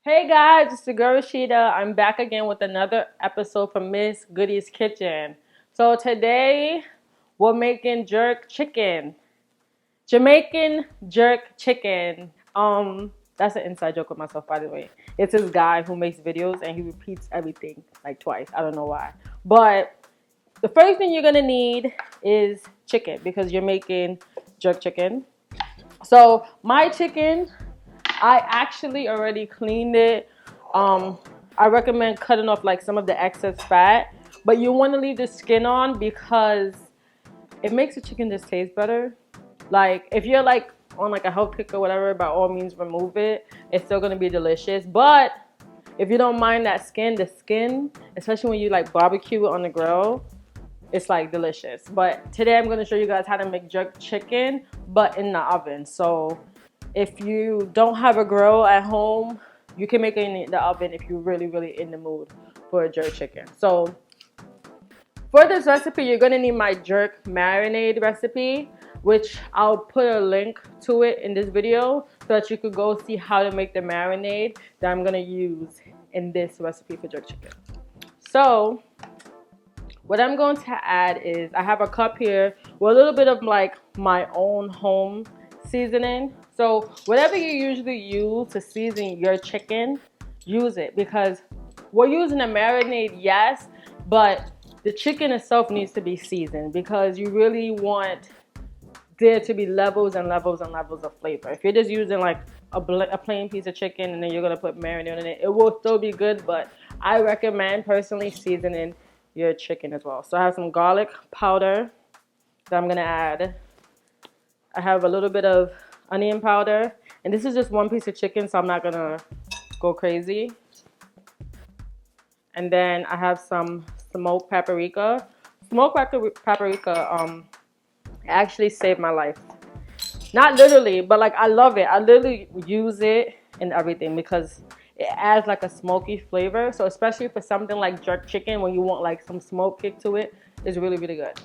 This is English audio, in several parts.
Hey guys, it's the girl Rashida. I'm back again with another episode from Miss Goody's Kitchen. So today we're making jerk chicken. Jamaican jerk chicken. That's an inside joke with myself, by the way. It's this guy who makes videos and he repeats everything like twice. I don't know why. But the first thing you're gonna need is chicken because you're making jerk chicken. So my chicken, I actually already cleaned it. I recommend cutting off like some of the excess fat, but you want to leave the skin on because it makes the chicken just taste better. Like if you're like on like a health kick or whatever, by all means remove it. It's still gonna be delicious. But if you don't mind that skin, the skin, especially when you like barbecue it on the grill, it's like delicious. But today I'm gonna show you guys how to make jerk chicken, but in the oven. So if you don't have a grill at home, you can make it in the oven if you're really in the mood for a jerk chicken. So for this recipe, you're gonna need my jerk marinade recipe, which I'll put a link to it in this video so that you could go see how to make the marinade that I'm gonna use in this recipe for jerk chicken. So what I'm going to add is I have a cup here with a little bit of like my own home seasoning. So whatever you usually use to season your chicken, use it, because we're using a marinade, yes, but the chicken itself needs to be seasoned because you really want there to be levels and levels and levels of flavor. If you're just using like a plain piece of chicken and then you're gonna put marinade in it, it will still be good, but I recommend personally seasoning your chicken as well. So I have some garlic powder that I'm gonna add. I have a little bit of onion powder, and this is just one piece of chicken, so I'm not gonna go crazy. And then I have some smoked paprika. Smoked paprika actually saved my life. Not literally, but like I love it. I literally use it in everything because it adds like a smoky flavor. So especially for something like jerk chicken, when you want like some smoke kick to it, it's really good.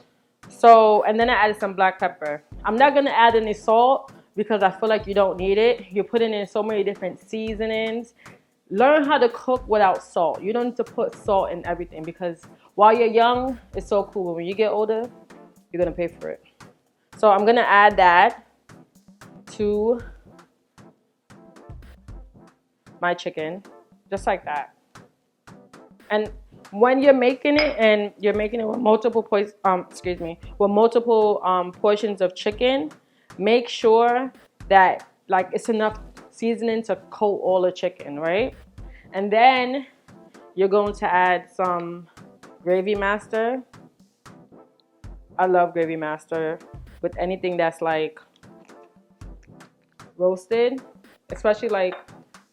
So, and then I added some black pepper. I'm not gonna add any salt because I feel like you don't need it. You're putting in so many different seasonings. Learn how to cook without salt. You don't need to put salt in everything because while you're young, it's so cool. But when you get older, you're gonna pay for it. So I'm gonna add that to my chicken, just like that. And when you're making it, and you're making it with multiple portions of chicken, make sure that like it's enough seasoning to coat all the chicken, right? And then you're going to add some gravy master. I love gravy master with anything that's like roasted, especially like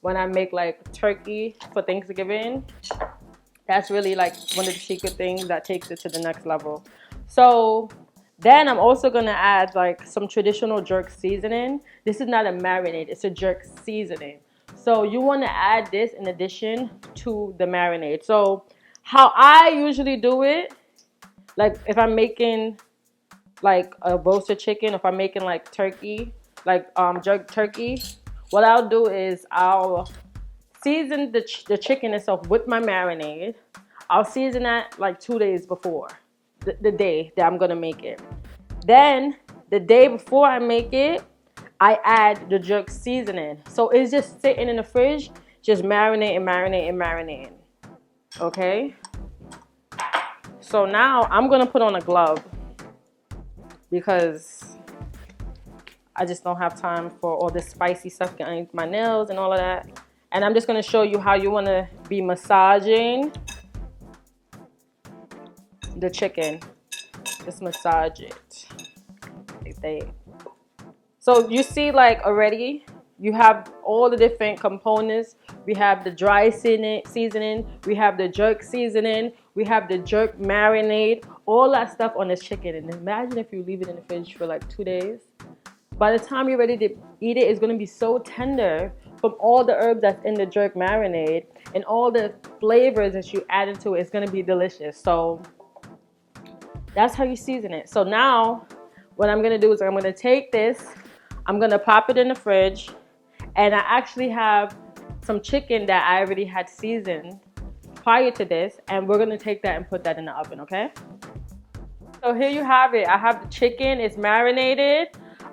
when I make like turkey for Thanksgiving. That's really like one of the secret things that takes it to the next level. So then I'm also gonna add like some traditional jerk seasoning. This is not a marinade, it's a jerk seasoning. So you wanna add this in addition to the marinade. So how I usually do it, like if I'm making like a roasted chicken, if I'm making like turkey, like jerk turkey, what I'll do is I'll season the chicken itself with my marinade. I'll season that like 2 days before the day that I'm gonna make it. Then the day before I make it, I add the jerk seasoning. So it's just sitting in the fridge, just marinating. Okay? So now I'm gonna put on a glove because I just don't have time for all this spicy stuff getting underneath my nails and all of that. And I'm just gonna show you how you wanna be massaging the chicken. Just massage it. Like that. So you see like already, you have all the different components. We have the dry seasoning, we have the jerk seasoning, we have the jerk marinade, all that stuff on this chicken. And imagine if you leave it in the fridge for like 2 days. By the time you're ready to eat it, it's gonna be so tender from all the herbs that's in the jerk marinade and all the flavors that you add into it. It's gonna be delicious. So that's how you season it. So now what I'm gonna do is I'm gonna take this, I'm gonna pop it in the fridge, and I actually have some chicken that I already had seasoned prior to this, and we're gonna take that and put that in the oven, okay? So here you have it. I have the chicken, it's marinated.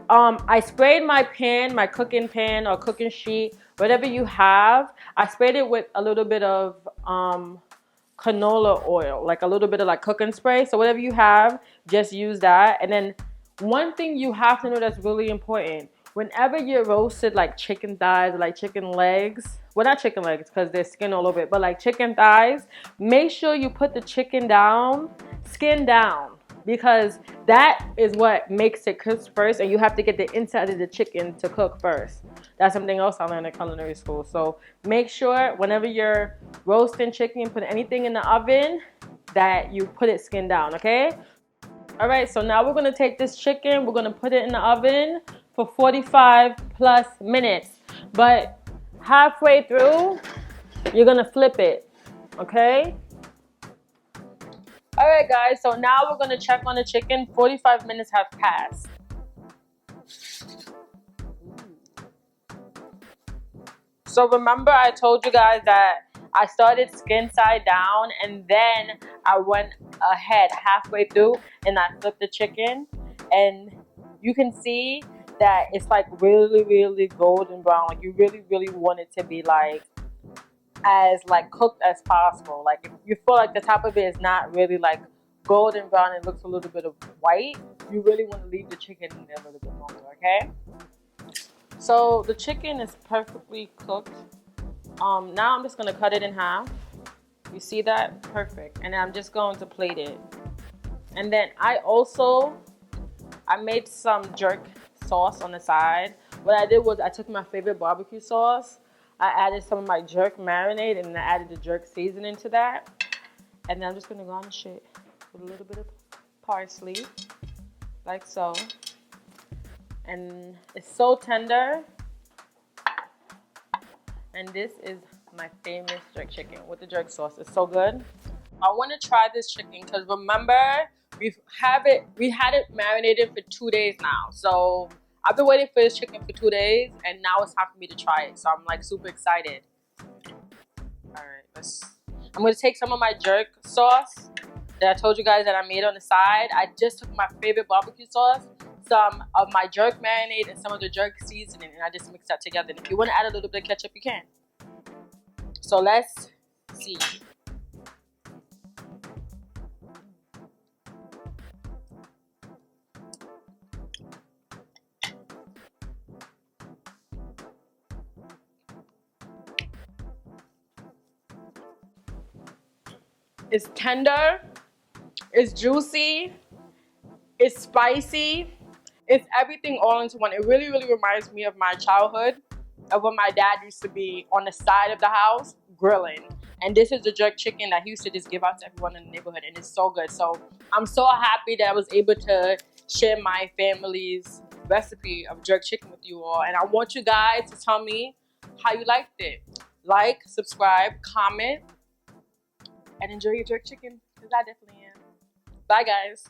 I sprayed my pan, my cooking pan or cooking sheet, whatever you have. I sprayed it with a little bit of canola oil, like a little bit of like cooking spray. So whatever you have, just use that. And then one thing you have to know that's really important, whenever you're roasted like chicken thighs, like chicken legs, well not chicken legs because there's skin all over it, but like chicken thighs, make sure you put the chicken down, skin down, because that is what makes it crisp first, and you have to get the inside of the chicken to cook first. That's something else I learned at culinary school. So make sure whenever you're roasting chicken, put anything in the oven, that you put it skin down, okay? All right, so now we're gonna take this chicken, we're gonna put it in the oven for 45 plus minutes. But halfway through, you're gonna flip it, okay? All right, guys, so now we're gonna check on the chicken. 45 minutes have passed. So remember I told you guys that I started skin side down and then I went ahead halfway through and I flipped the chicken, and you can see that it's like really golden brown. Like you really want it to be like as like cooked as possible. Like if you feel like the top of it is not really like golden brown, it looks a little bit of white, you really want to leave the chicken in there a little bit longer, okay? So the chicken is perfectly cooked. Now I'm just gonna cut it in half. You see that? Perfect. And I'm just going to plate it. And then I made some jerk sauce on the side. What I did was I took my favorite barbecue sauce, I added some of my jerk marinade, and I added the jerk seasoning to that. And then I'm just gonna garnish it with a little bit of parsley, like so. And it's so tender. And this is my famous jerk chicken with the jerk sauce. It's so good. I want to try this chicken because remember, we had it marinated for 2 days now. So I've been waiting for this chicken for 2 days, and now it's time for me to try it. So I'm like super excited. All right, I'm gonna take some of my jerk sauce that I told you guys that I made on the side. I just took my favorite barbecue sauce, some of my jerk marinade, and some of the jerk seasoning, and I just mixed that together. And if you want to add a little bit of ketchup, you can. So let's see. It's tender, it's juicy, it's spicy, it's everything all into one. It really reminds me of my childhood, of when my dad used to be on the side of the house grilling. And this is the jerk chicken that he used to just give out to everyone in the neighborhood, and it's so good. So I'm so happy that I was able to share my family's recipe of jerk chicken with you all. And I want you guys to tell me how you liked it. Like, subscribe, comment, and enjoy your jerk chicken, because I definitely am. Bye, guys.